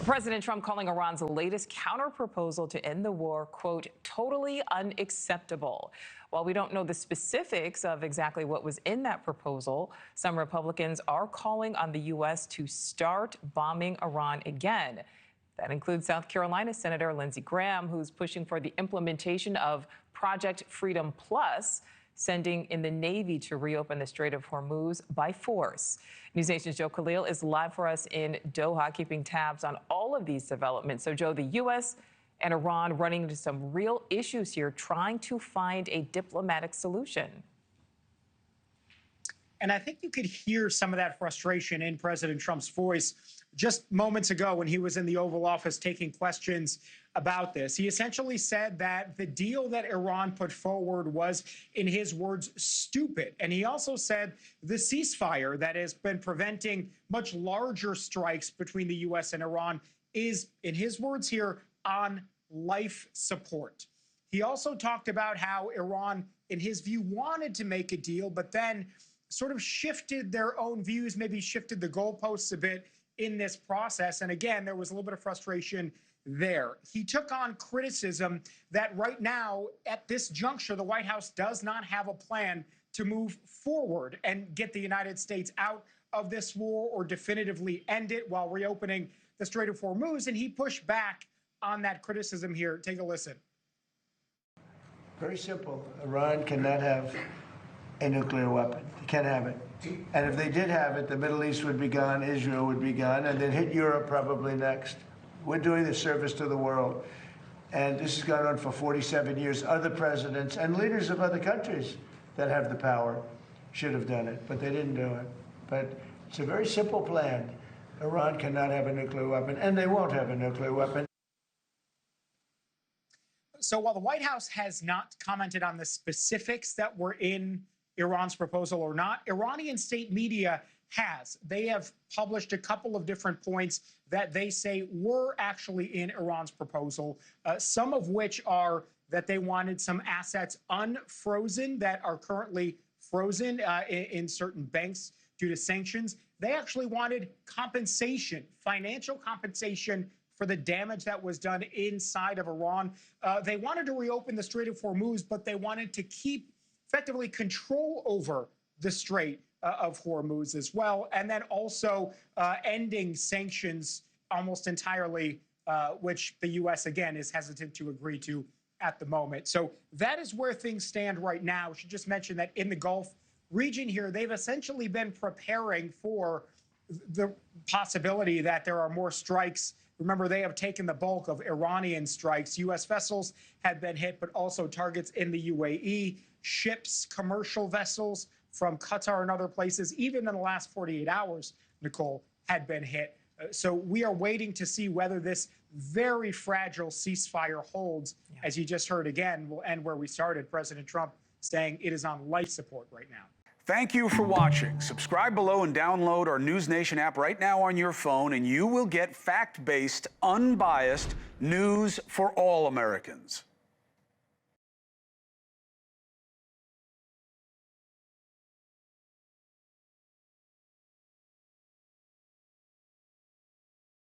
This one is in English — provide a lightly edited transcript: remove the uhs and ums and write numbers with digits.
President Trump calling Iran's latest counterproposal to end the war, quote, totally unacceptable. While we don't know the specifics of exactly what was in that proposal, some Republicans are calling on the U.S. to start bombing Iran again. That includes South Carolina Senator Lindsey Graham, who's pushing for the implementation of Project Freedom Plus, sending in the Navy to reopen the Strait of Hormuz by force. NewsNation's Joe Khalil is live for us in Doha, keeping tabs on all of these developments. So, Joe, the U.S. and Iran running into some real issues here, trying to find a diplomatic solution. And I think you could hear some of that frustration in President Trump's voice just moments ago when he was in the Oval Office taking questions about this. He essentially said that the deal that Iran put forward was, in his words, stupid. And he also said the ceasefire that has been preventing much larger strikes between the U.S. and Iran is, in his words here, on life support. He also talked about how Iran, in his view, wanted to make a deal, but then sort of shifted their own views, maybe shifted the goalposts a bit in this process. And again, there was a little bit of frustration there. He took on criticism that right now, at this juncture, the White House does not have a plan to move forward and get the United States out of this war or definitively end it while reopening the Strait of Hormuz. And he pushed back on that criticism here. Take a listen. Very simple. Iran cannot have a nuclear weapon. They can't have it. And if they did have it, the Middle East would be gone, Israel would be gone, and then hit Europe probably next. We're doing the service to the world. And this has gone on for 47 years. Other presidents and leaders of other countries that have the power should have done it, but they didn't do it. But it's a very simple plan. Iran cannot have a nuclear weapon, and they won't have a nuclear weapon. So while the White House has not commented on the specifics that were in Iran's proposal or not, Iranian state media has. They have published a couple of different points that they say were actually in Iran's proposal, some of which are that they wanted some assets unfrozen that are currently frozen in certain banks due to sanctions. They actually wanted compensation, financial compensation for the damage that was done inside of Iran. They wanted to reopen the Strait of Hormuz, but they wanted to keep effectively control over the Strait of Hormuz as well, and then also ending sanctions almost entirely, which the U.S., again, is hesitant to agree to at the moment. So that is where things stand right now. I should just mention that in the Gulf region here, they've essentially been preparing for the possibility that there are more strikes. Remember, they have taken the bulk of Iranian strikes. U.S. vessels had been hit, but also targets in the UAE, ships, commercial vessels from Qatar and other places, even in the last 48 hours, Nicole, had been hit. So we are waiting to see whether this very fragile ceasefire holds. As you just heard again, will end where we started. President Trump saying it is on life support right now. Thank you for watching. Subscribe below and download our NewsNation app right now on your phone, and you will get fact-based, unbiased news for all Americans.